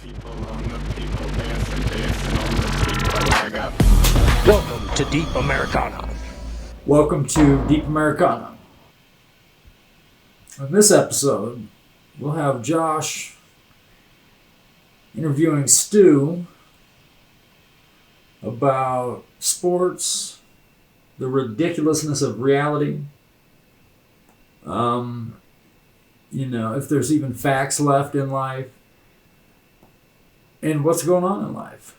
people on the people dancing on the people. I got. Welcome to Deep Americana. Welcome to Deep Americana. In this episode, we'll have Josh interviewing Stu about sports, the ridiculousness of reality, if there's even facts left in life, and what's going on in life.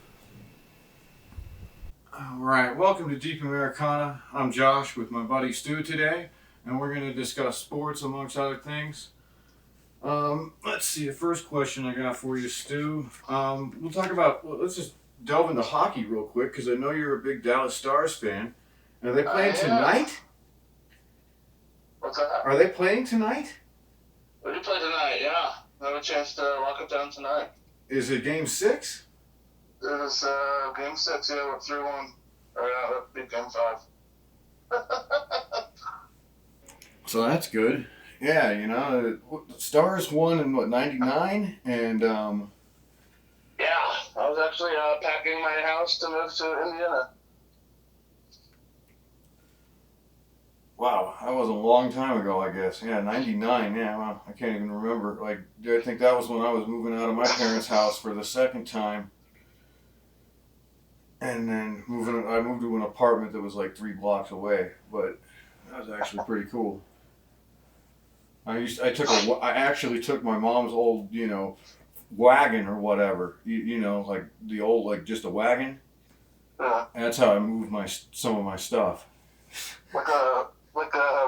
All right, welcome to Deep Americana. I'm Josh with my buddy Stu today, and we're going to discuss sports amongst other things. Let's see, the first question I got for you, Stu. Let's just delve into hockey real quick, because I know you're a big Dallas Stars fan. Are they playing tonight? What's that? Are they playing tonight? We do play tonight, yeah. I have a chance to lock it down tonight. Is it game 6? It is game 6, yeah, we're 3-1. Or yeah, that'd be game 5. So that's good. Yeah, the Stars won in, 99? And, Yeah, I was actually packing my house to move to Indiana. wow, that was a long time ago, I guess. Yeah, 99, yeah, well, I can't even remember. I think that was when I was moving out of my parents' house for the second time. And then I moved to an apartment that was like 3 blocks away, but that was actually pretty cool. I actually took my mom's old, wagon or whatever, like the old, like just a wagon. And that's how I moved some of my stuff. Like a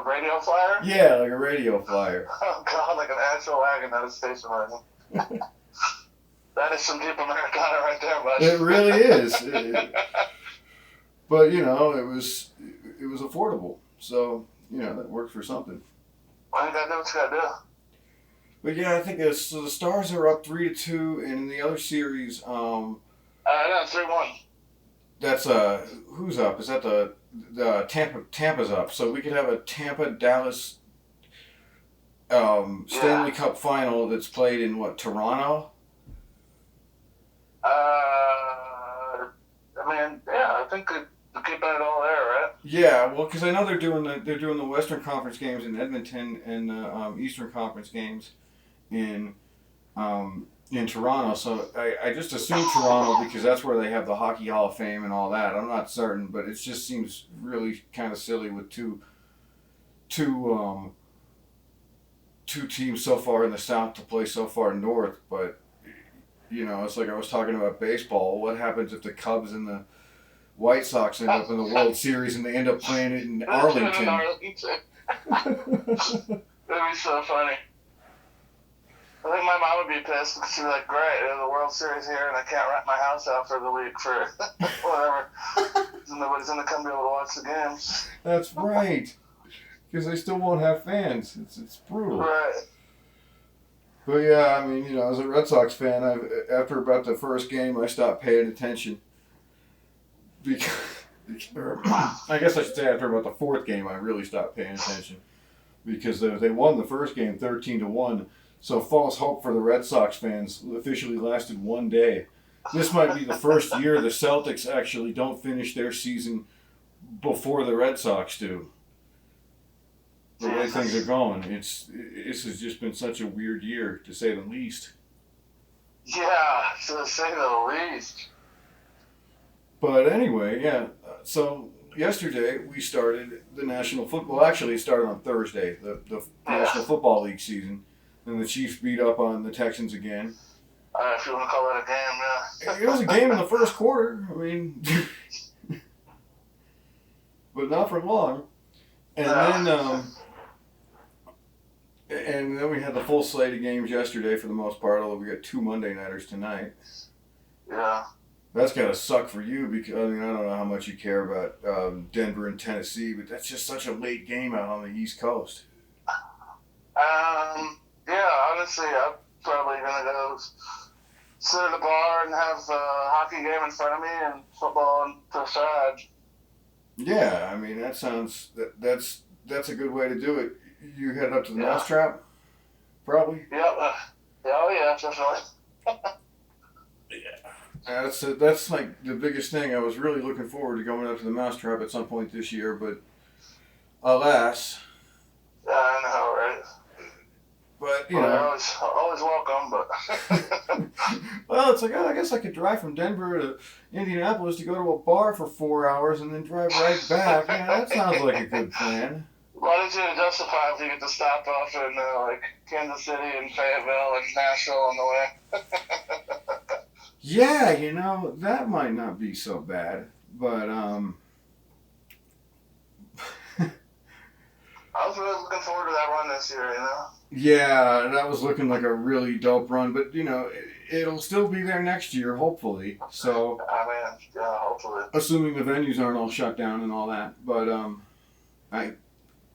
radio flyer? Yeah, like a radio flyer. Oh god, like an actual wagon, not a station wagon. That is some Deep Americana right there, bud. It really is. But it was affordable, so that worked for something. Well, you gotta do what you gotta do. But yeah, I think so. The Stars are up 3-2, and in the other series, No, 3-1. that's who's up? Is that the Tampa's up? So we could have a Tampa Dallas Stanley Cup final that's played in Toronto. I think they're keeping it all there, right? Yeah, well, because I know they're doing the Western Conference games in Edmonton and the Eastern Conference games in Toronto. So I just assume Toronto because that's where they have the Hockey Hall of Fame and all that. I'm not certain, but it just seems really kind of silly with two teams so far in the South to play so far north. But it's like I was talking about baseball. What happens if the Cubs and the White Sox end up in the World Series and they end up playing it in Arlington? That'd be so funny. I think my mom would be pissed because she'd be like, great, there's the World Series here and I can't rent my house out for the week for whatever. So nobody's going to come be able to watch the games. That's right. Because they still won't have fans. It's brutal. Right. But yeah, I mean, as a Red Sox fan, after about the first game, I stopped paying attention. Because, I guess I should say after about the 4th game, I really stopped paying attention. Because they won the first game 13-1. So false hope for the Red Sox fans officially lasted 1 day. This might be the first year the Celtics actually don't finish their season before the Red Sox do. The way things are going, this has just been such a weird year, to say the least. Yeah, to say the least. But anyway, yeah. So yesterday we started the National Football. Actually, it started on Thursday, the National Football League season, and the Chiefs beat up on the Texans again. If you want to call that a game, yeah. It was a game in the first quarter. I mean, but not for long. And then we had the full slate of games yesterday for the most part, although we got 2 Monday nighters tonight. Yeah. That's gotta suck for you because I don't know how much you care about Denver and Tennessee, but that's just such a late game out on the East Coast. Yeah, honestly, I'm probably gonna go sit at a bar and have a hockey game in front of me and football on the side. Yeah, I mean that's a good way to do it. You head up to the Mousetrap, probably. Yep. Oh yeah, definitely. That's like the biggest thing. I was really looking forward to going up to the Mousetrap at some point this year, but alas. Yeah, I know, right? But Well, you're always welcome, but well, it's like, oh, I guess I could drive from Denver to Indianapolis to go to a bar for 4 hours and then drive right back. Yeah, that sounds like a good plan. why did you justify if you get to stop off in like Kansas City and Fayetteville and Nashville on the way? Yeah, that might not be so bad, but I was really looking forward to that run this year, yeah, that was looking like a really dope run. But it'll still be there next year, hopefully. So, I mean, yeah, hopefully. assuming the venues aren't all shut down and all that. But I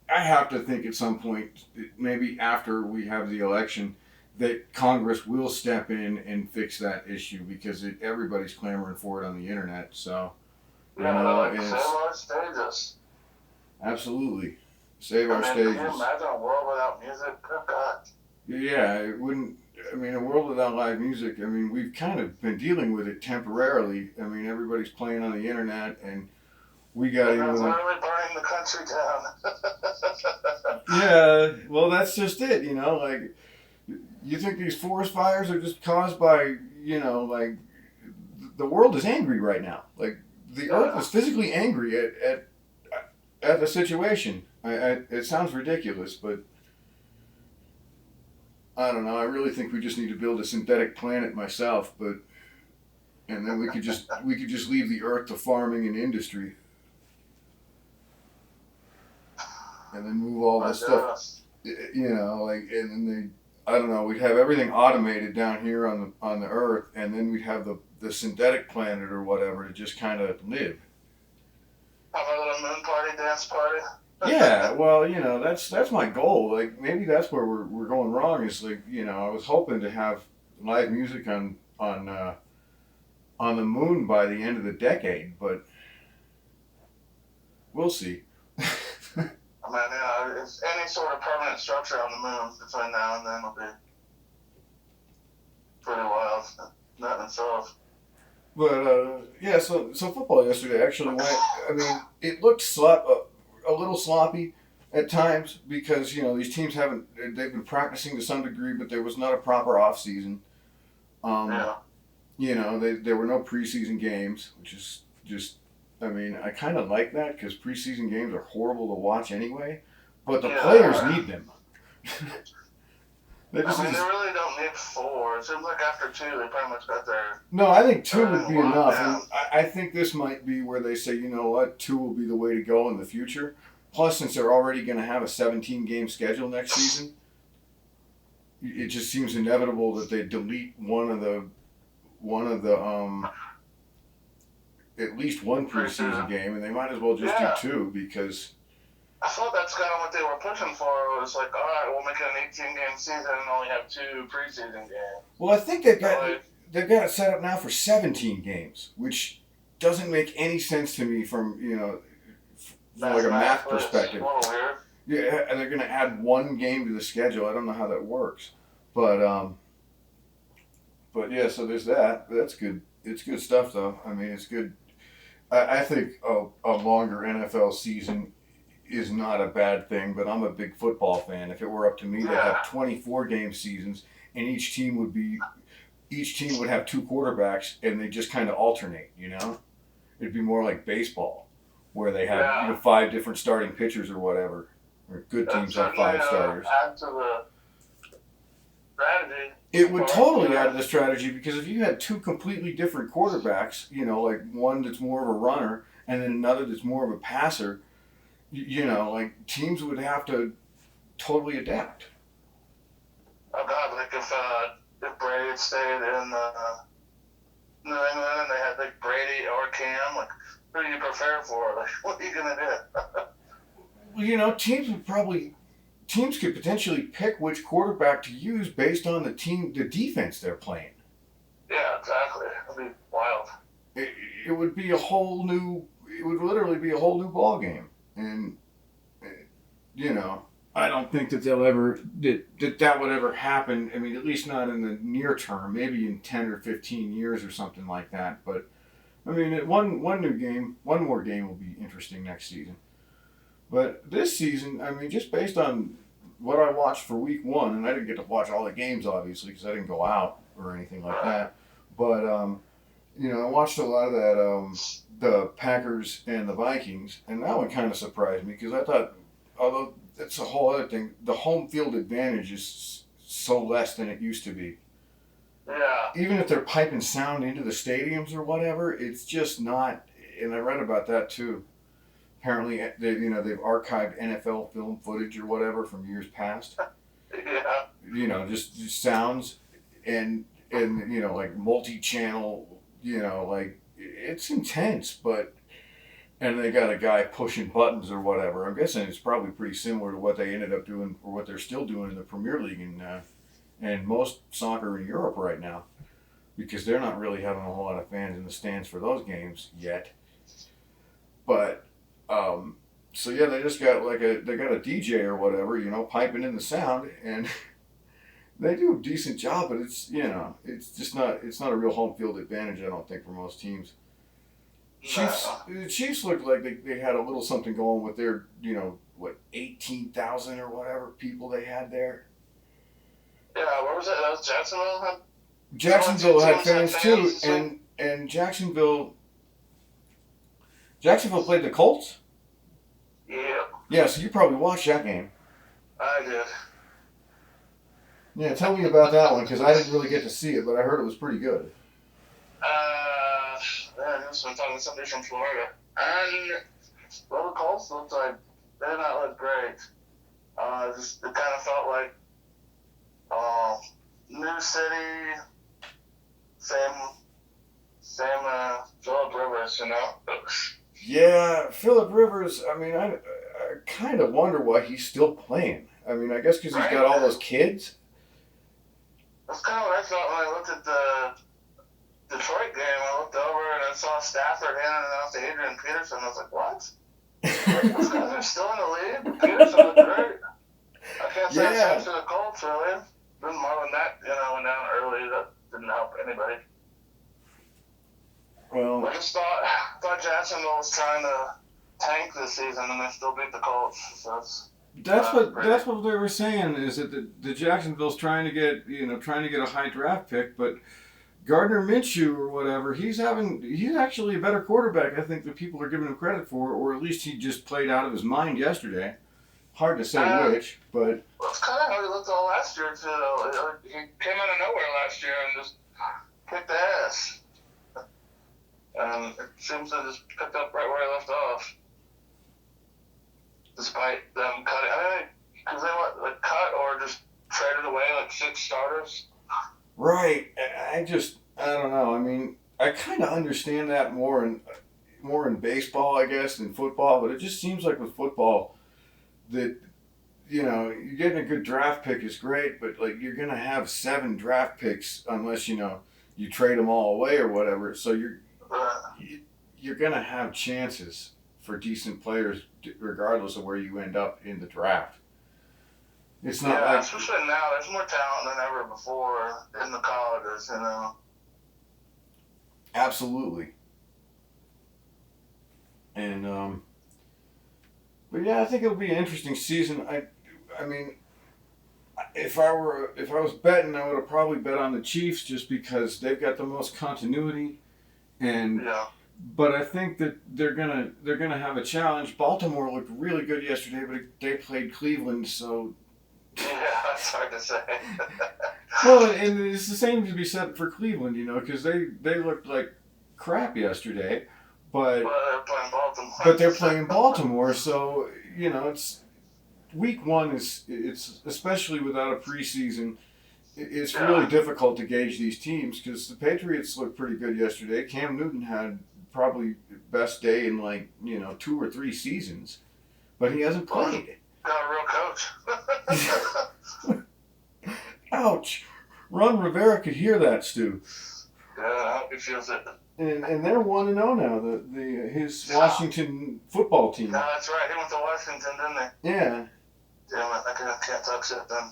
have to think at some point, maybe after we have the election, that Congress will step in and fix that issue because everybody's clamoring for it on the internet. So, Yeah, it's save our stages. absolutely save our Can stages. you imagine a world without music? Oh, God. Yeah, it wouldn't. I mean, a world without live music. I mean, we've kind of been dealing with it temporarily. I mean, everybody's playing on the internet, and we got It's into. literally burning the country down. Yeah, well, that's just it. Like, you think these forest fires are just caused by, like, the world is angry right now. Like, the earth is physically angry at the situation. It sounds ridiculous, but I don't know. I really think we just need to build a synthetic planet myself, and then we could just leave the earth to farming and industry, and then move all this stuff. And then I don't know. We'd have everything automated down here on the earth, and then we'd have the synthetic planet or whatever to just kind of live. Have a little moon party, dance party. Yeah, well, that's my goal. Like, maybe that's where we're going wrong. Is like, I was hoping to have live music on the moon by the end of the decade, but we'll see. I mean, it's any sort of permanent structure on the moon between now and then will be pretty wild. That in itself. But yeah, so football yesterday actually went. I mean, it looked a little sloppy at times because these teams they've been practicing to some degree, but there was not a proper off season. Yeah. There were no preseason games, which is just. I mean, I kind of like that because preseason games are horrible to watch anyway, but the players need them. They really don't need 4. It seems like after 2, they pretty much got their... No, I think 2 would be enough. And I think this might be where they say, you know what, 2 will be the way to go in the future. Plus, since they're already going to have a 17-game schedule next season, it just seems inevitable that they delete one of the at least one preseason game, and they might as well just do 2 because. I thought that's kind of what they were pushing for. It was like, all right, we'll make it an 18-game season and only have 2 preseason games. Well, I think they've got it set up now for 17 games, which doesn't make any sense to me from like a math perspective. It's a little weird. Yeah, and they're going to add 1 game to the schedule. I don't know how that works, but yeah. So there's that. But that's good. It's good stuff, though. I mean, it's good. I think a longer NFL season is not a bad thing, but I'm a big football fan. If it were up to me, they'd have 24-game seasons, and each team would have 2 quarterbacks, and they just kind of alternate. It'd be more like baseball, where they have 5 different starting pitchers or whatever. Or good teams have 5 starters. Add to the strategy. It would totally add to the strategy because if you had 2 completely different quarterbacks, like one that's more of a runner and then another that's more of a passer, like teams would have to totally adapt. Oh God! Like if Brady had stayed in New England and they had like Brady or Cam, like who do you prepare for? Like what are you gonna do? Well, teams could potentially pick which quarterback to use based on the defense they're playing. Yeah, exactly. It'd be wild. It would be it would literally be a whole new ball game. And, I don't think that they'll ever that would ever happen. I mean, at least not in the near term. Maybe in 10 or 15 years or something like that. But I mean, one more game will be interesting next season. But this season, I mean, just based on what I watched for week 1, and I didn't get to watch all the games obviously because I didn't go out or anything like that. But you know, I watched a lot of that the Packers and the Vikings, and that one kind of surprised me because I thought, although it's a whole other thing, the home field advantage is so less than it used to be. Yeah. Even if they're piping sound into the stadiums or whatever, it's just not. And I read about that too. Apparently, they've archived NFL film footage or whatever from years past. Yeah. You know, just sounds and you know, like multi-channel. You know, like it's intense, but. And they got a guy pushing buttons or whatever. I'm guessing it's probably pretty similar to what they ended up doing or what they're still doing in the Premier League and most soccer in Europe right now, because they're not really having a whole lot of fans in the stands for those games yet. But so yeah, they just got they got a DJ or whatever, you know, piping in the sound, and they do a decent job. But it's it's not a real home field advantage, I don't think, for most teams. The Chiefs looked like they had a little something going with their 18,000 or whatever people they had there. Yeah, where was that? That was Jacksonville? Jacksonville had fans too, and Jacksonville played the Colts? Yeah. Yeah, so you probably watched that game. I did. Yeah, tell me about that one, because I didn't really get to see it, but I heard it was pretty good. Yeah, I'm talking to somebody from Florida. And, well, the Colts looked like, they did not look great. It kind of felt like, new city, same Phillip Rivers, you know? Yeah, Phillip Rivers, I mean, I kind of wonder why he's still playing. I mean, I guess because he's got all those kids. That's kind of what I thought when I looked at the Detroit game. I looked over and I saw Stafford handing it off to Adrian Peterson. I was like, what? These guys are still in the league? Peterson looked great. I can't say the same for the Colts, really. Then Marlon Mack, went down early. That didn't help anybody. Well, I just thought Jacksonville was trying to tank this season, and they still beat the Colts. So that's what they were saying, is that the Jacksonville's trying to get a high draft pick, but Gardner Minshew or whatever, he's actually a better quarterback, I think, than people are giving him credit for, or at least he just played out of his mind yesterday. Hard to say which, but that's kind of how he looked all last year too. He came out of nowhere last year and just kicked ass. It seems to just picked up right where he left off. Despite them cutting, because they cut or just traded away like 6 starters. Right. I don't know. I mean, I kind of understand that more in baseball, I guess, than football. But it just seems like with football that you're getting a good draft pick is great, but like you're gonna have 7 draft picks unless you trade them all away or whatever. So you're gonna have chances for decent players regardless of where you end up in the draft. It's not especially now. There's more talent than ever before in the colleges, Absolutely. And but yeah, I think it'll be an interesting season. I mean, if I was betting, I would have probably bet on the Chiefs just because they've got the most continuity, but I think that they're gonna have a challenge. Baltimore looked really good yesterday, but they played Cleveland, so. Yeah, that's hard to say. Well, and it's the same to be said for Cleveland, because they looked like crap yesterday, but they're playing Baltimore. But they're playing Baltimore, so it's week 1 it's especially without a preseason. It's really difficult to gauge these teams because the Patriots looked pretty good yesterday. Cam Newton had probably the best day in 2 or 3 seasons, but he hasn't played. Got a real coach. Ouch! Ron Rivera could hear that, Stu. Yeah, I hope he feels it. And they're 1-0 now. His Washington football team. No, that's right. He went to Washington, didn't he? Yeah. Damn it, I can't talk shit then.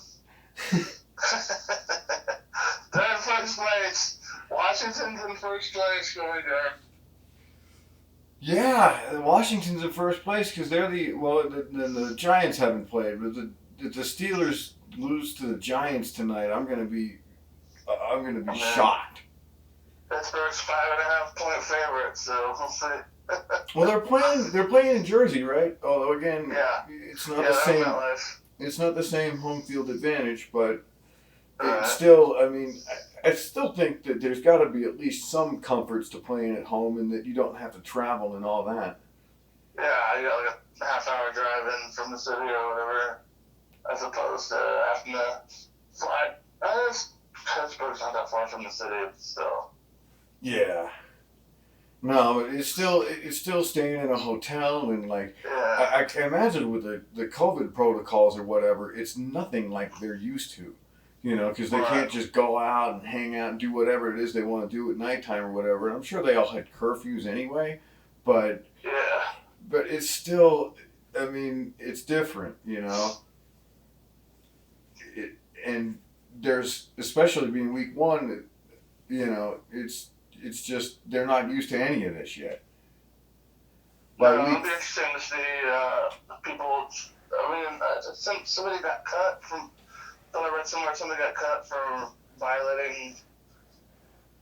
They're in first place. Washington's in first place going down. Yeah, Washington's in first place because they're the Giants haven't played, but the Steelers lose to the Giants tonight. I'm gonna be shocked. Pittsburgh's 5.5 point favorite, so we'll see. Well, they're playing in Jersey, right? Although again, Yeah. it's not Yeah, the that's same. MetLife. It's not the same home field advantage, but Right. it's still. I mean, I still think that there's got to be at least some comforts to playing at home, and that you don't have to travel and all that. Yeah, you got like a half-hour drive in from the city or whatever, as opposed to having to fly. Pittsburgh's not that far from the city, so. Yeah. No, it's still staying in a hotel and like Yeah. I can imagine with the COVID protocols or whatever, it's nothing like they're used to, you know, because they can't just go out and hang out and do whatever it is they want to do at nighttime or whatever. And I'm sure they all had curfews anyway, but Yeah. it's still, I mean, it's different, you know. And there's, especially being week one, you know, it's just they're not used to any of this yet. No, it'll be interesting to see people. I mean, somebody got cut from. I read somewhere somebody got cut for violating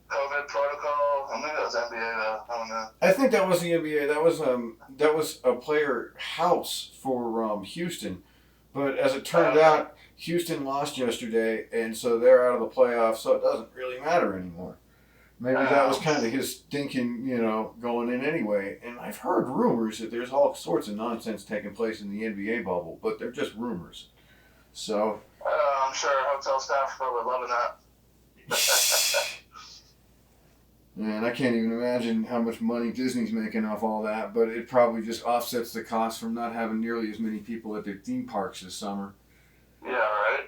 COVID protocol. I think that was NBA though. I don't know. I think that was the NBA. That was a player house for Houston, but as it turned out, Houston lost yesterday, and so they're out of the playoffs. So it doesn't really matter anymore. Maybe that was kind of his thinking, you know, going in anyway. And I've heard rumors that there's all sorts of nonsense taking place in the NBA bubble, but they're just rumors. So. I'm sure hotel staff are probably loving that. Man, I can't even imagine how much money Disney's making off all that, but it probably just offsets the cost from not having nearly as many people at their theme parks this summer. Yeah, right.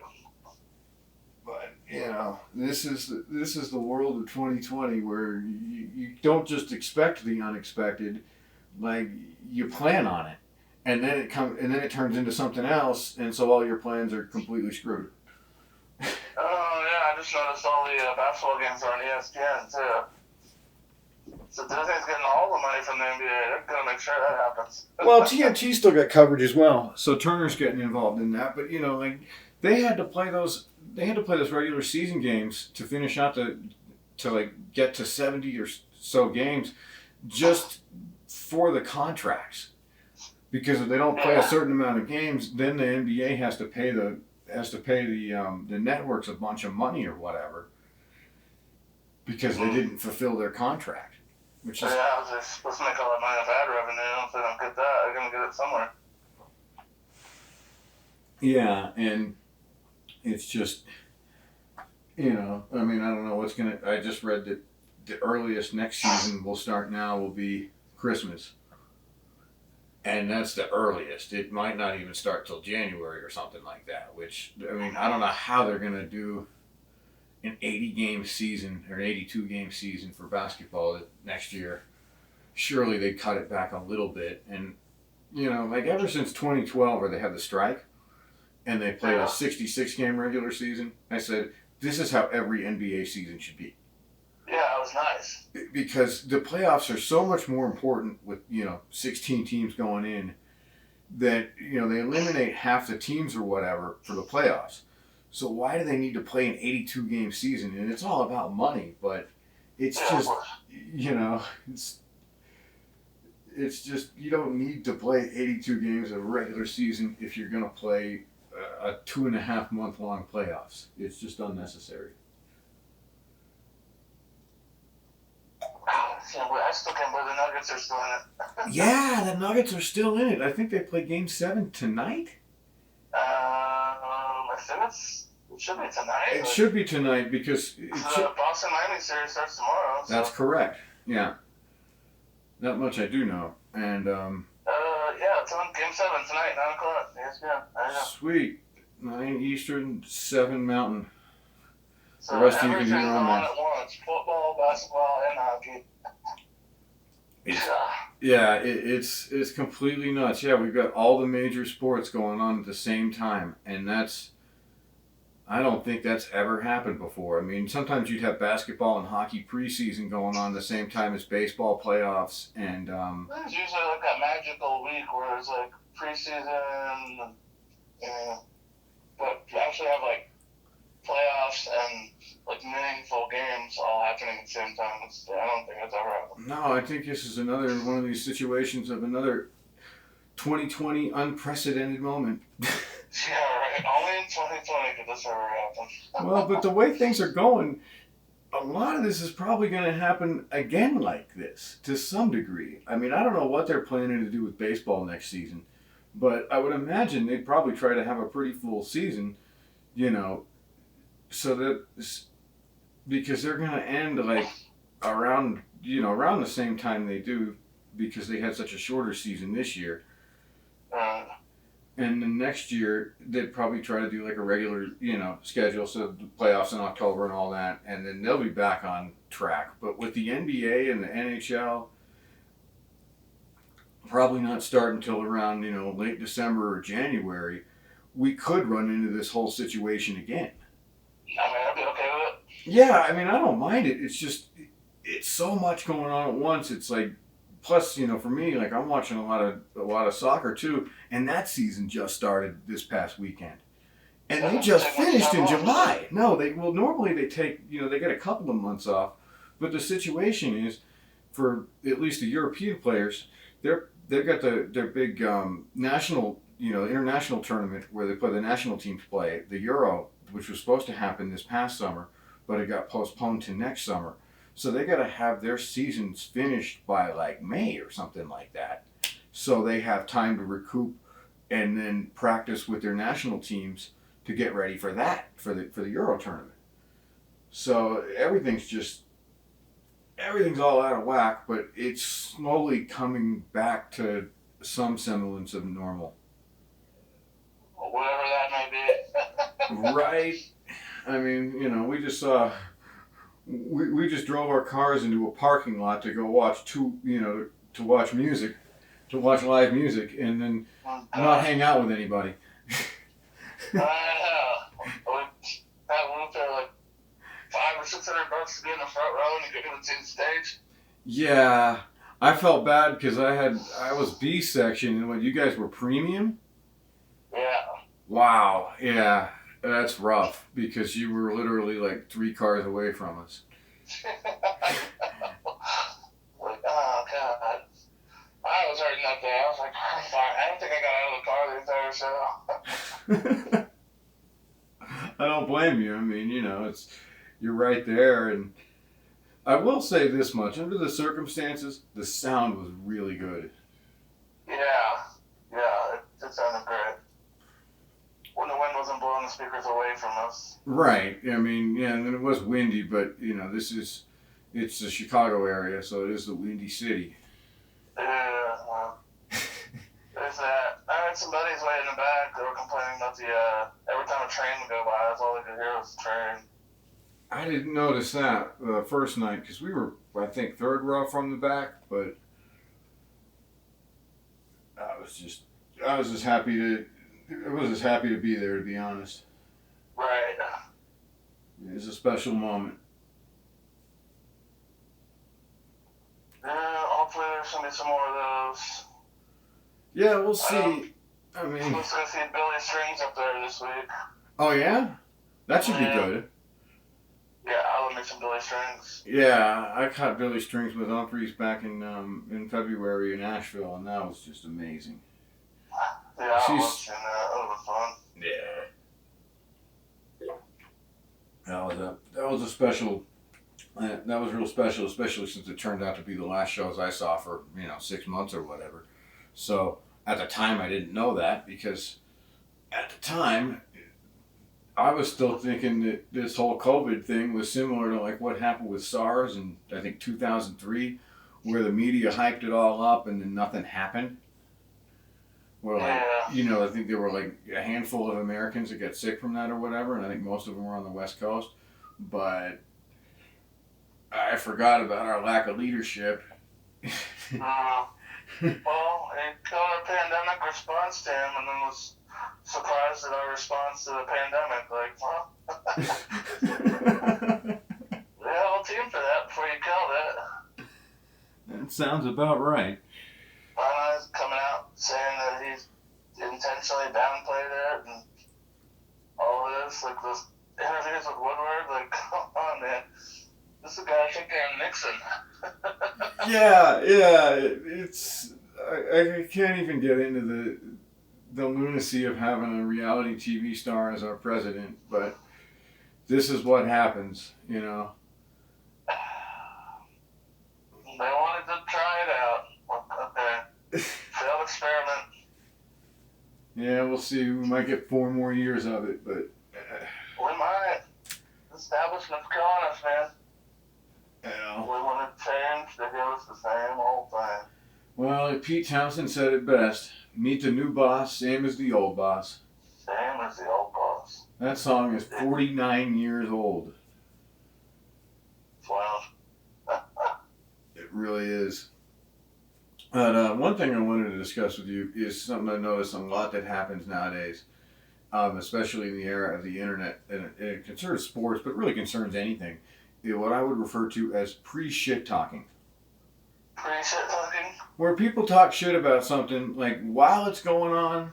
But you know, this is the world of 2020 where you don't just expect the unexpected, like you plan on it, and then it turns into something else, and so all your plans are completely screwed. Oh yeah, I just noticed all the basketball games are on ESPN too. So Disney's getting all the money from the NBA. They're gonna make sure that happens. Well, TNT still got coverage as well, so Turner's getting involved in that. But you know, like they had to play those regular season games to finish out to like get to 70 or so games, just for the contracts. Because if they don't play a certain amount of games, then the NBA has to pay the networks a bunch of money or whatever. Because they didn't fulfill their contract, which is they're supposed to make all that money off ad revenue. If they don't get that, they're gonna get it somewhere. yeah, and it's just, you know, I mean, I don't know what's gonna. I just read that the earliest next season will start now will be Christmas, and that's the earliest. It might not even start till January or something like that. Which I mean, I don't know how they're gonna do an 80-game season or an 82-game season for basketball next year. Surely they cut it back a little bit. And, you know, like ever since 2012 where they had the strike and they played a 66-game regular season, I said, this is how every NBA season should be. Yeah, it was nice. Because the playoffs are so much more important with, you know, 16 teams going in that, you know, they eliminate half the teams or whatever for the playoffs. So why do they need to play an 82-game season? And it's all about money, but it's just, you know, it's just, you don't need to play 82 games of a regular season if you're going to play a 2.5 month long playoffs. It's just unnecessary. I still can't believe the Nuggets are still in it. Yeah, the Nuggets are still in it. I think they play Game 7 tonight. I think it should be tonight. It should be tonight because The Boston Miami series starts tomorrow. So. That's correct. Yeah, that much I do know. And yeah, it's on Game 7 tonight, 9 o'clock. ESPN. Sweet, 9 Eastern, 7 Mountain. So The rest of you can do everything your own on math. at once: football, basketball, and hockey. Yeah, it's completely nuts. Yeah, we've got all the major sports going on at the same time, and I don't think that's ever happened before. I mean, sometimes you'd have basketball and hockey preseason going on at the same time as baseball playoffs, and There's usually like that magical week where it's like preseason, but you actually have like playoffs and like meaningful games all happening at the same time. I don't think it's ever happened. no, I think this is another one of these situations of another 2020 unprecedented moment. Yeah, right. Only in 2020 could this ever happen. Well, but the way things are going, a lot of this is probably going to happen again like this to some degree. I mean, I don't know what they're planning to do with baseball next season, but I would imagine they'd probably try to have a pretty full season, you know, so that because they're going to end like around the same time they do because they had such a shorter season this year. And then next year, they'd probably try to do like a regular, schedule, so the playoffs in October and all that, and then they'll be back on track. But with the NBA and the NHL, probably not start until around, late December or January, we could run into this whole situation again. I mean, I'd be okay with it. Yeah, I mean, I don't mind it. It's just, it's so much going on at once. It's like, plus, for me, like I'm watching a lot of soccer too, and that season just started this past weekend, and they just finished in July. No, normally they take they get a couple of months off, but the situation is, for at least the European players, they've got their big national international tournament where they play the national teams play the Euro, which was supposed to happen this past summer, but it got postponed to next summer. So they got to have their seasons finished by like May or something like that. So they have time to recoup and then practice with their national teams to get ready for that, for the Euro tournament. So everything's all out of whack, but it's slowly coming back to some semblance of normal. Whatever that may be. Right. I mean, we just saw. We just drove our cars into a parking lot to go watch to watch music, to watch live music, and then not hang out with anybody. We paid like $500 or $600 to get in the front row and you couldn't even see the stage. Yeah, I felt bad because I was B section and when you guys were premium. Yeah. Wow. Yeah. That's rough because you were literally like 3 cars away from us. Like, oh God. I was hurting that day. I was like, I'm fine. I don't think I got out of the car the entire show. I don't blame you. I mean, you're right there. And I will say this much. Under the circumstances, the sound was really good. Yeah. It sounded great. When the wind wasn't blowing the speakers away from us. Right. I mean, yeah, and then it was windy, but, it's the Chicago area, so it is the windy city. Yeah, well, there's that. I had some buddies way in the back. They were complaining about every time a train would go by, that's all they could hear was the train. I didn't notice that the first night, because we were, I think, 3rd row from the back, but I was just happy to be there, to be honest. Right. It was a special moment. Yeah, hopefully there's going to be some more of those. Yeah, we'll see. I I'm mean... just going to see Billy Strings up there this week. Oh, yeah? That should be Yeah. good. Yeah, I love me some Billy Strings. Yeah, I caught Billy Strings with Humphreys back in February in Asheville, and that was just amazing. Yeah, I She's- love seeing that. That was fun. Yeah. That was a special. That was real special, especially since it turned out to be the last shows I saw for 6 months or whatever. So at the time I didn't know that because at the time I was still thinking that this whole COVID thing was similar to like what happened with SARS in I think 2003, where the media hyped it all up and then nothing happened. Where I think there were like a handful of Americans that got sick from that or whatever, and I think most of them were on the West Coast. But I forgot about our lack of leadership. Well, he got a pandemic response to him and then was surprised at our response to the pandemic. Like, well, we had a whole team for that before you killed it. That sounds about right. Bono's coming out saying that he's intentionally downplayed it and all this, like those interviews with Woodward, like, come on, man. This is a guy thinking Nixon. Yeah, it's I can't even get into the lunacy of having a reality TV star as our president, but this is what happens, you know. They wanted to try it out. Okay. Failed experiment. Yeah, we'll see. We might get 4 more years of it, but We might. The establishment's killing us, man. you We know. wanted change, they give us the same old thing. Well, Pete Townsend said it best. Meet the new boss, same as the old boss. Same as the old boss. That song is 49 years old. Wow. It really is. But one thing I wanted to discuss with you is something I noticed a lot that happens nowadays, especially in the era of the internet, and it concerns sports, but really concerns anything. What I would refer to as pre-shit talking, Pre-shit talking? where people talk shit about something like while it's going on,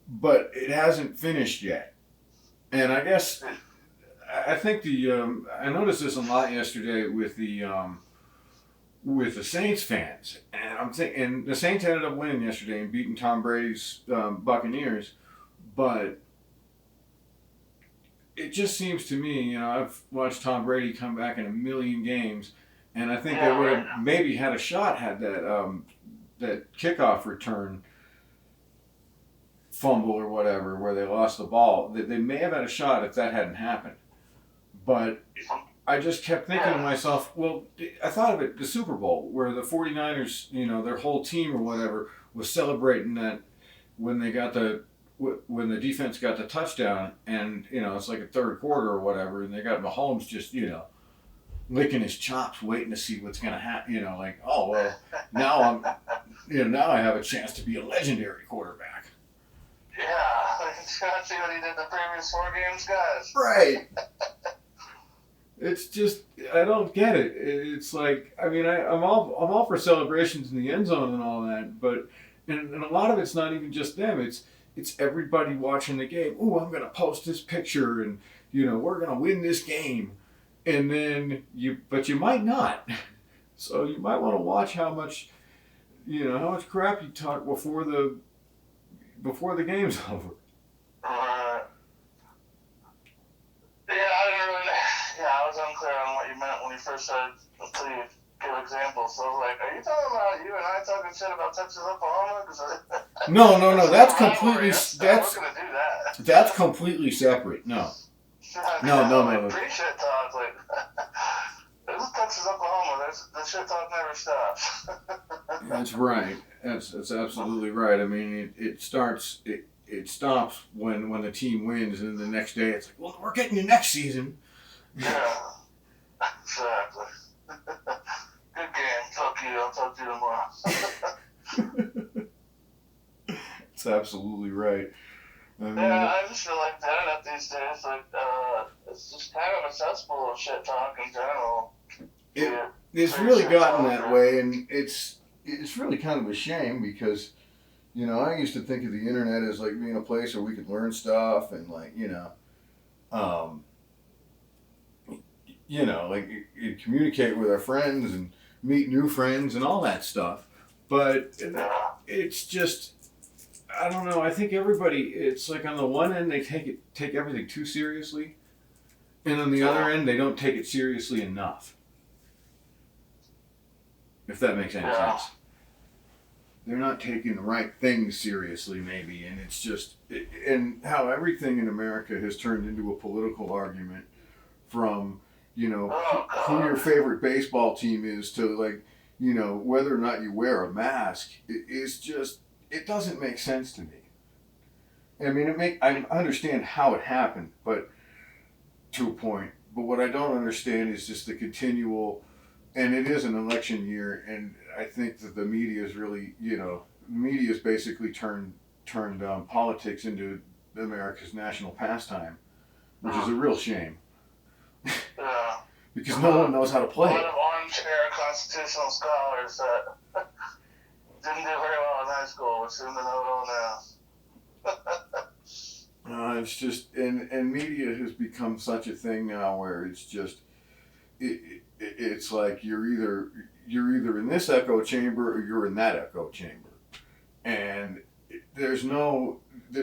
but it hasn't finished yet. And I guess I think I noticed this a lot yesterday with the Saints fans, and I'm thinking the Saints ended up winning yesterday and beating Tom Brady's Buccaneers, but it just seems to me, you know, I've watched Tom Brady come back in a million games, and I think they would have maybe had a shot had that kickoff return fumble or whatever where they lost the ball. They may have had a shot if that hadn't happened, but I just kept thinking to myself, well, I thought of it, the Super Bowl, where the 49ers, you know, their whole team or whatever was celebrating that when the defense got the touchdown, and, you know, it's like a third quarter or whatever, and they got Mahomes just, you know, licking his chops, waiting to see what's going to happen, you know, like, oh, well, now now I have a chance to be a legendary quarterback. Yeah. Let's see what he did the previous 4 games, guys. Right. It's just, I don't get it. It's like, I mean, I'm all for celebrations in the end zone and all that, but and a lot of it's not even just them. It's everybody watching the game. Ooh, I'm gonna post this picture, and you know we're gonna win this game, and then but you might not. So you might want to watch how much crap you talk before the game's over. I was unclear on what you meant when you first said until you give examples. So I was like, are you talking about you and I talking shit about Texas, Oklahoma? No. That's completely we're gonna do that. That's completely separate. No. No. Pre-shit talk, like this is Texas, Oklahoma. The shit talk never stops. That's right. That's absolutely right. I mean, it stops when the team wins, and the next day it's like, well, we're getting you next season. Yeah, exactly. Good game. Fuck you. I'll talk to you tomorrow. That's absolutely right. I mean, I just feel like the internet these days, like, it's just kind of a cesspool of shit talk in general. it's really gotten that way, and it's really kind of a shame because, you know, I used to think of the internet as like being a place where we could learn stuff and like, like you communicate with our friends and meet new friends and all that stuff. But it's just, I don't know. I think everybody, it's like on the one end they take everything too seriously, and on the other end they don't take it seriously enough. If that makes any sense. They're not taking the right things seriously, maybe, and it's just, and how everything in America has turned into a political argument, from, who your favorite baseball team is to, like, whether or not you wear a mask. It doesn't make sense to me. I mean, I understand how it happened, but to a point. But what I don't understand is just the continual and it is an election year, and I think that the media is really, media's basically turned politics into America's national pastime, which is a real shame. Yeah. Because no one knows how to A play lot it. of armchair constitutional scholars that didn't do very well in high school, but seem to know it all now. It's just, and media has become such a thing now where it's just, it's like you're either in this echo chamber or you're in that echo chamber, and there's so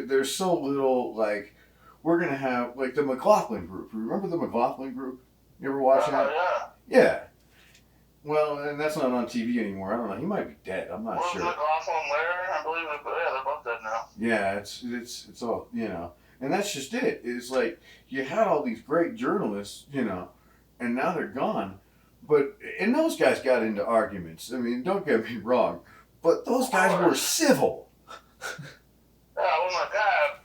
little, like, we're gonna have, like, the McLaughlin Group. Remember the McLaughlin Group? You ever watch that? Yeah. Yeah. Well, and that's not on TV anymore. I don't know. He might be dead. I'm not Well, sure. McLaughlin Lair, I believe they're both dead now. Yeah, it's all, and that's just it. It's like you had all these great journalists, and now they're gone. And those guys got into arguments. I mean, don't get me wrong, but those guys were civil. Yeah, oh my God.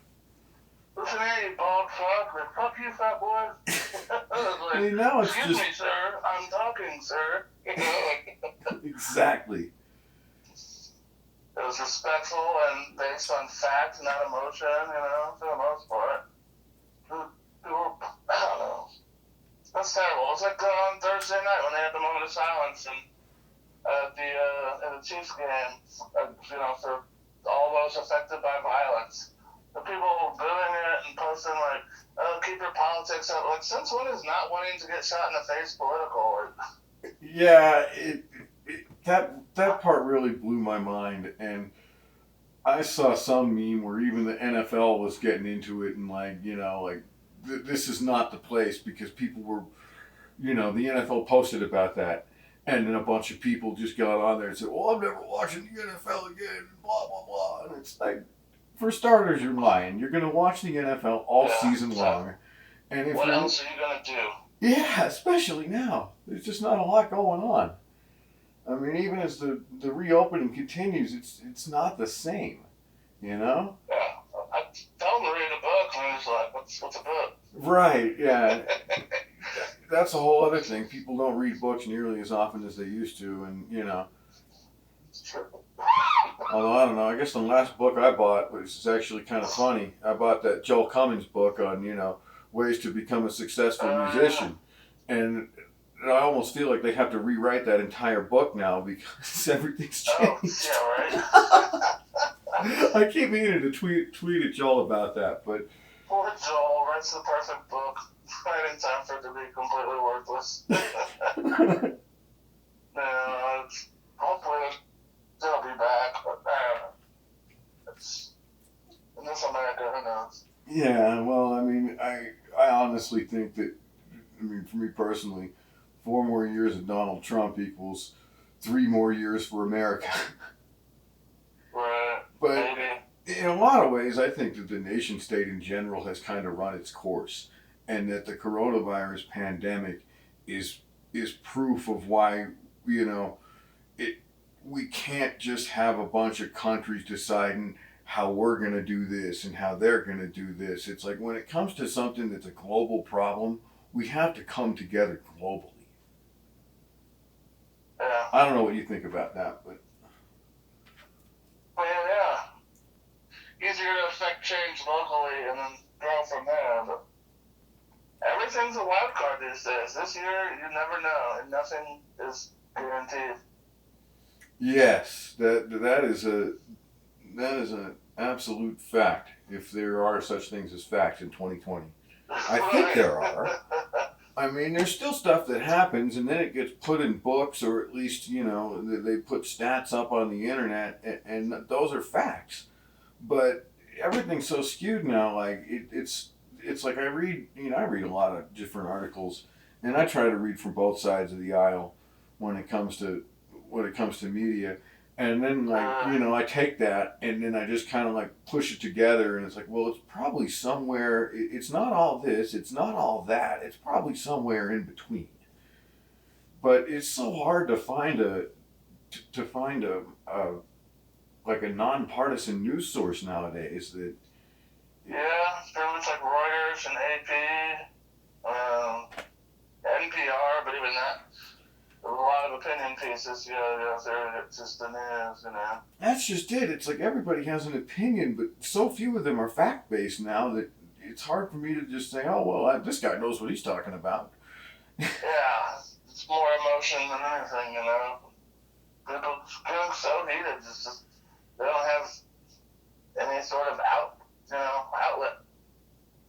Listen here, you bald fuck. Like, fuck you, fat boy. I mean, now it's Excuse just me, sir. I'm talking, sir. exactly. It was respectful and based on fact, not emotion, for the most part. I don't know. That's terrible. It was like on Thursday night when they had the moment of silence at the Chiefs game, for all those affected by violence. The people booing it and posting like, "Oh, keep your politics up." Like, since when is not wanting to get shot in the face political? Yeah, that part really blew my mind, and I saw some meme where even the NFL was getting into it and this is not the place, because people were, the NFL posted about that, and then a bunch of people just got on there and said, "Well, I'm never watching the NFL again," blah blah blah, and it's like, for starters, you're lying. You're gonna watch the NFL all season long, and if what else are you gonna do? Yeah, especially now. There's just not a lot going on. I mean, even as the reopening continues, it's not the same, Yeah, I tell them to read a book, and it's like, what's a book? Right, yeah. That's a whole other thing. People don't read books nearly as often as they used to, and, although, I don't know, I guess the last book I bought was actually kind of funny. I bought that Joel Cummings book on, ways to become a successful musician. And I almost feel like they have to rewrite that entire book now because everything's changed. Oh, yeah, right? I keep meaning to tweet at Joel about that, but... Poor Joel writes the perfect book right in time for it to be completely worthless. No, hopefully they'll be back, but in this America, who knows? Yeah, well, I mean, I honestly think that, for me personally, 4 more years of Donald Trump equals 3 more years for America. Right. But Maybe. in a lot of ways, I think that the nation state in general has kind of run its course, and that the coronavirus pandemic is proof of why, we can't just have a bunch of countries deciding how we're going to do this and how they're going to do this. It's like, when it comes to something that's a global problem, we have to come together globally. Yeah. I don't know what you think about that, but... Well, yeah. Easier to affect change locally and then grow from there, but everything's a wild card these days. This year, you never know, and nothing is guaranteed. Yes, that is an absolute fact, if there are such things as facts in 2020. I think there are. I mean, there's still stuff that happens, and then it gets put in books, or at least, they put stats up on the internet, and those are facts. But everything's so skewed now, like, it's like I read a lot of different articles, and I try to read from both sides of the aisle when it comes to media. And then, I take that, and then I just kind of, push it together, and it's like, well, it's probably somewhere, it's not all this, it's not all that, it's probably somewhere in between. But it's so hard to find a nonpartisan news source nowadays that... Yeah, it's pretty much like Reuters and AP, NPR, but even that, there's a lot opinion pieces, you know, it's just the news, you know. That's just it. It's like everybody has an opinion, but so few of them are fact-based now that it's hard for me to just say, oh, well, this guy knows what he's talking about. Yeah, it's more emotion than anything, you know. People getting so heated, it's just, they don't have any sort of outlet.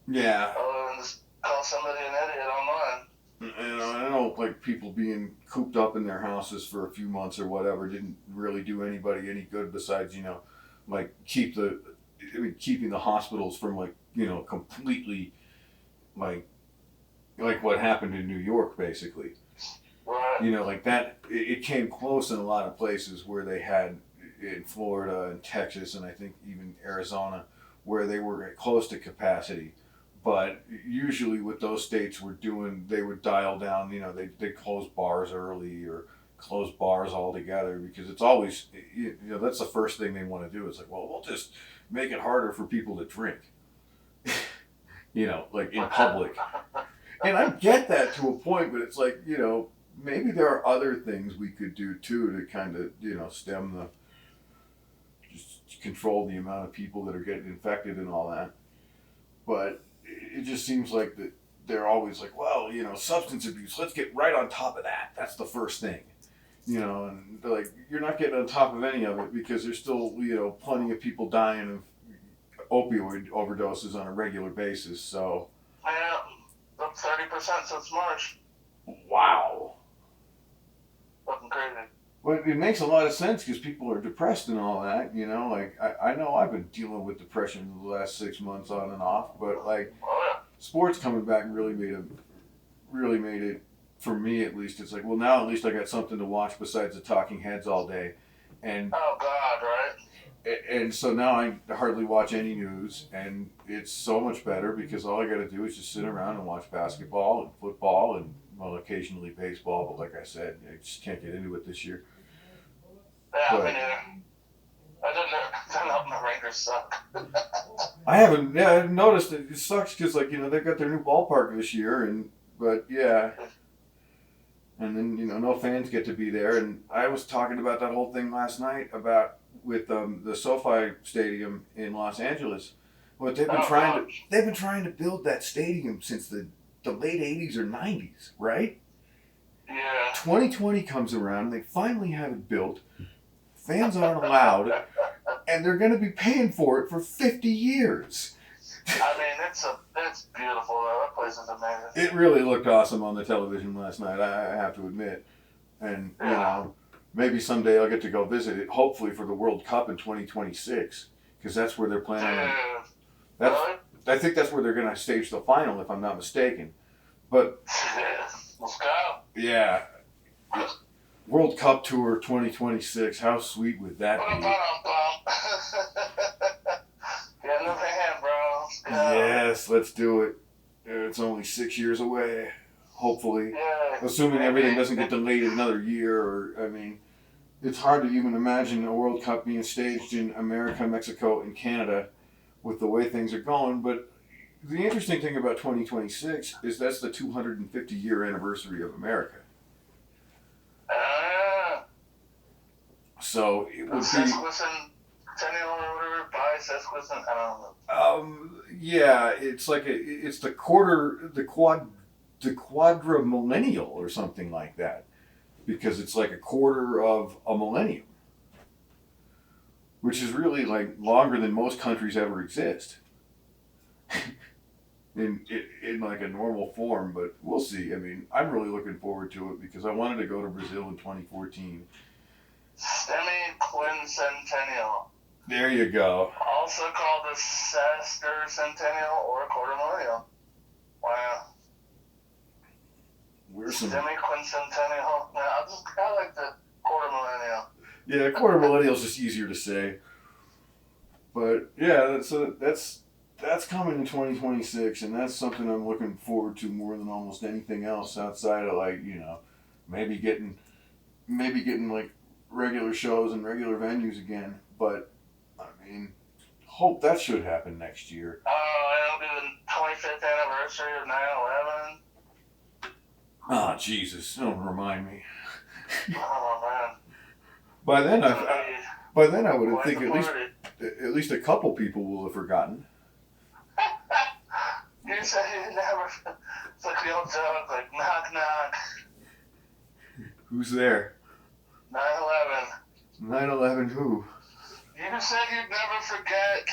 Yeah. Other than just call somebody an idiot online. You know, I know, like, people being cooped up in their houses for a few months or whatever didn't really do anybody any good besides, you know, like, keeping the hospitals from, like, you know, completely, like what happened in New York, basically. Right. You know, like that, it came close in a lot of places where they had, in Florida and Texas and I think even Arizona, where they were close to capacity. But usually what those states were doing, they would dial down, you know, they'd close bars early or close bars altogether because it's always, you know, that's the first thing they want to do. It's like, well, we'll just make it harder for people to drink, you know, like in public. And I get that to a point, but it's like, you know, maybe there are other things we could do too to kind of, you know, just control the amount of people that are getting infected and all that. But it just seems like that they're always like, well, you know, substance abuse, let's get right on top of that. That's the first thing. You know, and they're like, you're not getting on top of any of it because there's still, you know, plenty of people dying of opioid overdoses on a regular basis. So, Yeah, up 30% since March. wow. Fucking crazy. Well, it makes a lot of sense because people are depressed and all that, you know, like I know I've been dealing with depression the last 6 months on and off, but like Oh, sports coming back really made it, for me at least, it's like, well, now at least I got something to watch besides the talking heads all day. And yeah. Oh, God, right? and so now I hardly watch any news, and it's so much better because all I got to do is just sit around and watch basketball and football and, well, occasionally baseball, but like I said, I just can't get into it this year. Yeah, But me neither. I didn't know my Rangers suck. I've noticed it sucks because, like, you know, they've got their new ballpark this year, but yeah. And then, you know, no fans get to be there. And I was talking about that whole thing last night with the SoFi Stadium in Los Angeles. Well, they've been trying to build that stadium since the late 80s or 90s, right? Yeah. 2020 comes around, and they finally have it built. Fans aren't allowed, and they're going to be paying for it for 50 years. I mean, it's beautiful, though. That place is amazing. It really looked awesome on the television last night, I have to admit. And, you know, maybe someday I'll get to go visit it, hopefully for the World Cup in 2026, because that's where they're planning. Really? I think that's where they're going to stage the final, if I'm not mistaken. But, Let's go. yeah. World Cup Tour 2026, how sweet would that be? Get in the van, bro. Let's go. Yes, let's do it. It's only 6 years away, hopefully. Yeah. Assuming everything doesn't get delayed another year, or, I mean, it's hard to even imagine a World Cup being staged in America, Mexico, and Canada with the way things are going. But the interesting thing about 2026 is that's the 250-year anniversary of America. So it would be. Sesquicentennial or whatever, bisesquicent, I don't know. Yeah, it's like it's the quadrimillennial or something like that, because it's like a quarter of a millennium, which is really like longer than most countries ever exist. in like a normal form, but we'll see. I mean, I'm really looking forward to it because I wanted to go to Brazil in 2014. Semi-quincentennial. There you go. Also called the sesquicentennial or quarter millennial. Wow. Semi-quincentennial. Yeah, I like the quarter millennial. Yeah, quarter millennial is just easier to say. But yeah, that's coming in 2026, and that's something I'm looking forward to more than almost anything else outside of, like, you know, maybe getting like regular shows and regular venues again. But I mean, hope that should happen next year. Oh, it'll be the 25th anniversary of 9/11. Ah, Jesus, don't remind me. Oh man. By then, It's gonna I would be have quite think the party. at least a couple people will have forgotten. You say you never. It's like the old joke, like knock knock, Who's there? 9/11. 9/11 who? You said you'd never forget.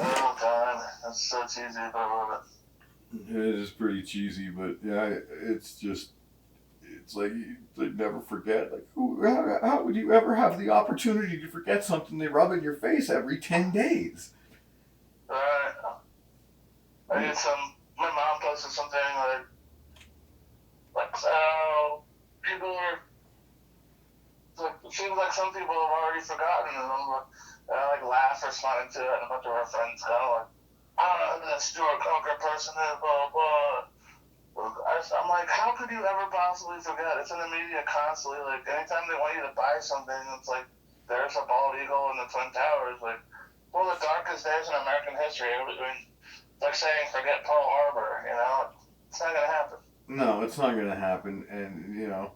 Oh God, that's so cheesy, but I love it. It is pretty cheesy, but yeah, it's just, it's like they never forget. Like, how would you ever have the opportunity to forget something they rub in your face every 10 days? Right. I did my mom posted something like so people are, like, it seems like some people have already forgotten, and I like laugh responding to it, and a bunch of our friends kind of like, I don't know who that Stuart Coker person is, blah, blah. I'm like, how could you ever possibly forget? It's in the media constantly. Like, anytime they want you to buy something, it's like, there's a bald eagle in the Twin Towers. Like, one of the darkest days in American history. I mean, it's like saying, forget Pearl Harbor, you know? It's not going to happen. No, it's not going to happen, and, you know.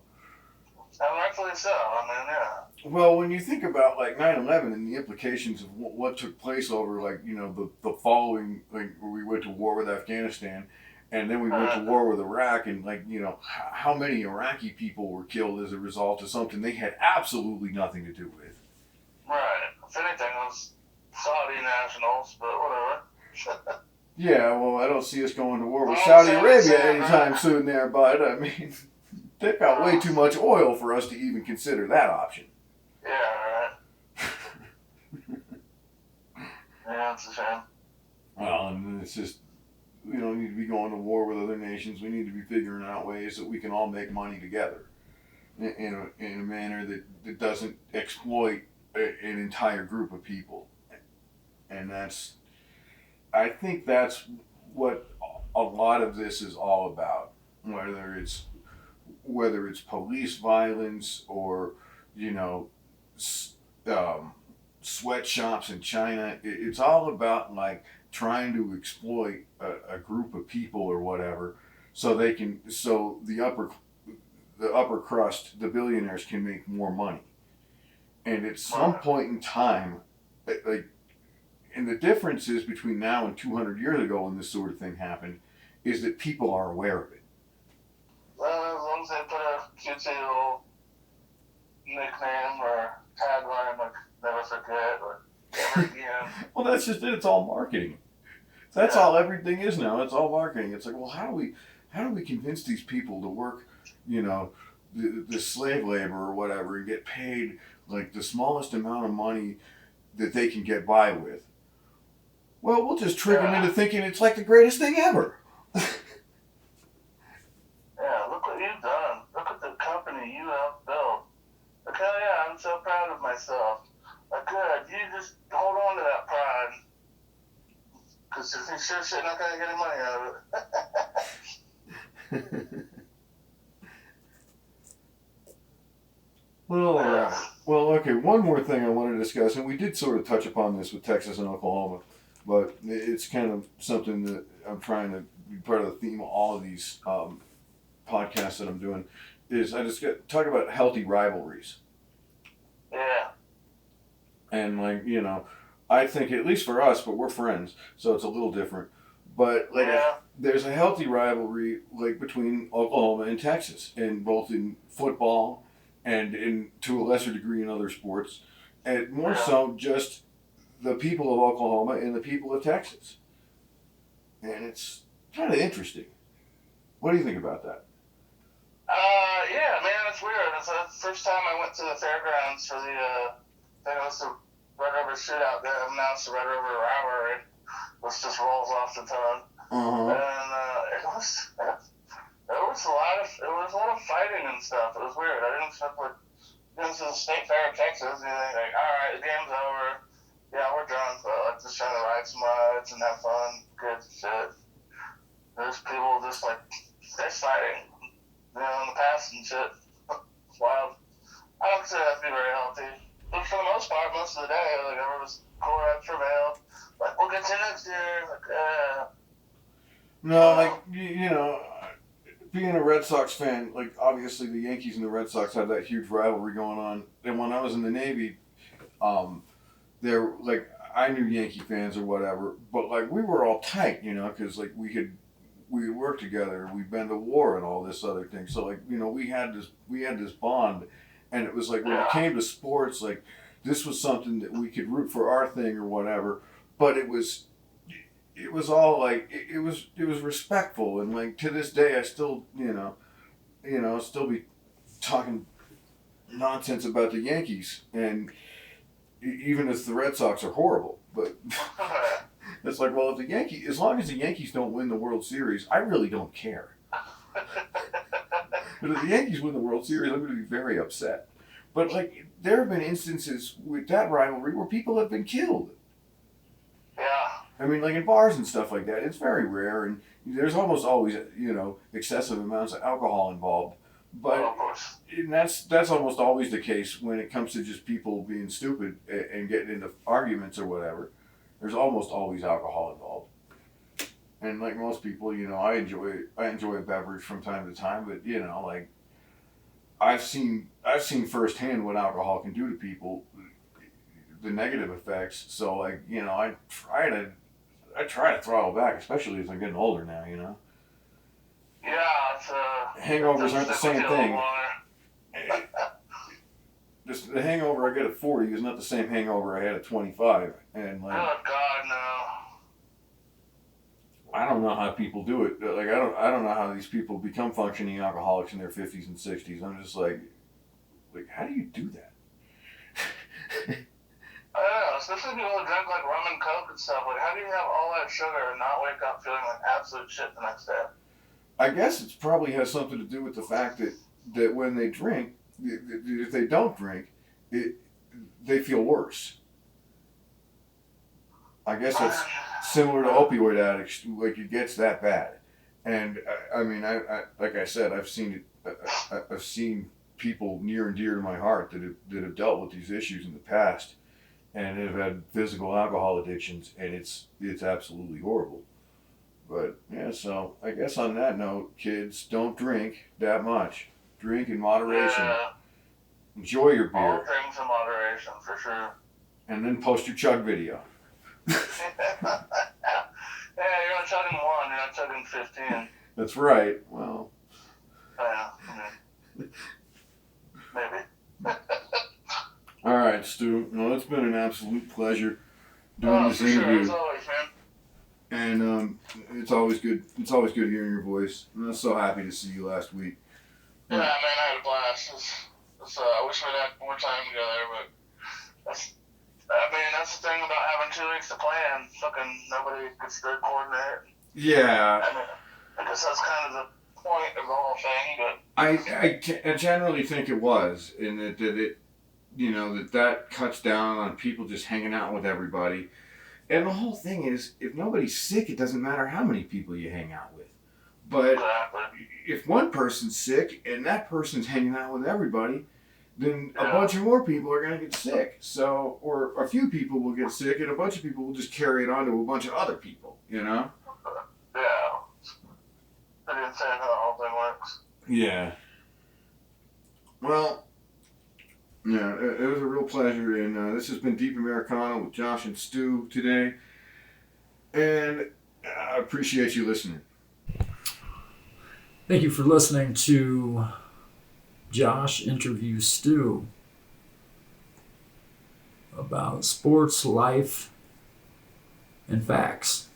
And rightfully so. I mean, yeah. Well, when you think about, like, 9/11 and the implications of what took place over, like, you know, the following, like, where we went to war with Afghanistan, and then we went to war with Iraq, and, like, you know, how many Iraqi people were killed as a result of something they had absolutely nothing to do with. Right. If anything, it was Saudi nationals, but whatever. Yeah, well, I don't see us going to war with Well, Saudi same, Arabia anytime right? soon there, bud. I mean, they've got way too much oil for us to even consider that option. Yeah, right. Yeah, it's a shame. Well, and it's just, we don't need to be going to war with other nations. We need to be figuring out ways that we can all make money together in a manner that doesn't exploit an entire group of people. And I think that's what a lot of this is all about. Whether it's police violence or, you know, sweatshops in China, it's all about, like, trying to exploit a group of people or whatever, so the upper crust, the billionaires, can make more money. And at some point in time, like, and the difference is between now and 200 years ago when this sort of thing happened, is that people are aware of it. Well, as long as they put a cutesy little nickname or tagline like "Never forget" or "Never again." Well, that's just it. It's all marketing. That's all everything is now. It's all marketing. It's like, well, how do we convince these people to work, you know, the slave labor or whatever, and get paid like the smallest amount of money that they can get by with? Well, we'll just trick them into thinking it's like the greatest thing ever. Yeah, look what you've done. Look at the company you have built. Like, hell yeah, I'm so proud of myself. Like, good, you just hold on to that pride. Because you're sure shit not going to get any money out of it. Well, okay, one more thing I want to discuss, and we did sort of touch upon this with Texas and Oklahoma, but it's kind of something that I'm trying to be part of the theme of all of these podcasts that I'm doing, is I just talk about healthy rivalries. Yeah. And, like, you know, I think, at least for us, but we're friends, so it's a little different, but, like, there's a healthy rivalry, like, between Oklahoma and Texas, and both in football and to a lesser degree in other sports, and more so just the people of Oklahoma and the people of Texas. And it's kind of interesting. What do you think about that? Yeah, man, it's weird. It's the first time I went to the fairgrounds for the, I think it was the Red River Shootout. They announced the Red River Rivalry, which just rolls off the tongue. Uh-huh. And it was a lot of fighting and stuff. It was weird. I didn't expect, like, going to the State Fair of Texas, and you're like, all right, the game's over. Yeah, we're drunk, but like just trying to ride some rides and have fun, good shit. There's people just like fist fighting, you know, in the past and shit. It's wild. I don't consider that to be very healthy. But for the most part, most of the day, like, everyone was cool as prevailed. Like, we'll get you next year. Like, No, like, you know, being a Red Sox fan, like obviously the Yankees and the Red Sox had that huge rivalry going on. And when I was in the Navy, there like I knew Yankee fans or whatever, but like we were all tight, you know, because like we worked together, we'd been to war and all this other thing. So like you know we had this bond, and it was like when it came to sports, like this was something that we could root for our thing or whatever, but it was all like it was respectful, and like to this day I still still be talking nonsense about the Yankees, and even if the Red Sox are horrible, but it's like, well, as long as the Yankees don't win the World Series, I really don't care. But if the Yankees win the World Series, I'm going to be very upset. But like there have been instances with that rivalry where people have been killed. Yeah. I mean, like in bars and stuff like that, it's very rare, and there's almost always, excessive amounts of alcohol involved. But of course. and that's almost always the case when it comes to just people being stupid and getting into arguments or whatever. There's almost always alcohol involved. And like most people, I enjoy a beverage from time to time, but like I've seen firsthand what alcohol can do to people, the negative effects. So like, I try to throttle back, especially as I'm getting older now, Yeah, it's Hangovers aren't the same thing. The hangover I get at 40 is not the same hangover I had at 25, and like Oh God, no. I don't know how people do it. Like I don't know how these people become functioning alcoholics in their 50s and 60s. I'm just like how do you do that? I don't know, especially people who drink like rum and coke and stuff. Like, how do you have all that sugar and not wake up feeling like absolute shit the next day? I guess it probably has something to do with the fact that when they drink, if they don't drink, they feel worse. I guess that's similar to opioid addicts. Like it gets that bad, and I mean, I like I said, I've seen it. I've seen people near and dear to my heart that have dealt with these issues in the past, and have had physical alcohol addictions, and it's absolutely horrible. But yeah, so I guess on that note, kids, don't drink that much. Drink in moderation. Yeah, Enjoy your all beer, things in moderation for sure. and then post your chug video. Yeah, you're not chugging one, you're not chugging 15. That's right. Well, Yeah, maybe. all right, Stu. No, it's been an absolute pleasure doing this for sure, interview. as always, man. And it's always good. It's always good hearing your voice. And I was so happy to see you last week. Yeah, man, I had a blast. I wish we'd had more time together, but that's the thing about having 2 weeks to plan. Fucking nobody gets to coordinate. Yeah, I mean, I guess that's kind of the point of the whole thing, but I generally think it was, in that it, that cuts down on people just hanging out with everybody. And the whole thing is, if nobody's sick, it doesn't matter how many people you hang out with. But exactly. if one person's sick and that person's hanging out with everybody, then a bunch of more people are going to get sick. So, or a few people will get sick and a bunch of people will just carry it on to a bunch of other people, Yeah. I didn't say how the whole thing works. Yeah. Well, yeah, it was a real pleasure, and this has been Deep Americana with Josh and Stu today, and I appreciate you listening. Thank you for listening to Josh interview Stu about sports, life, and facts.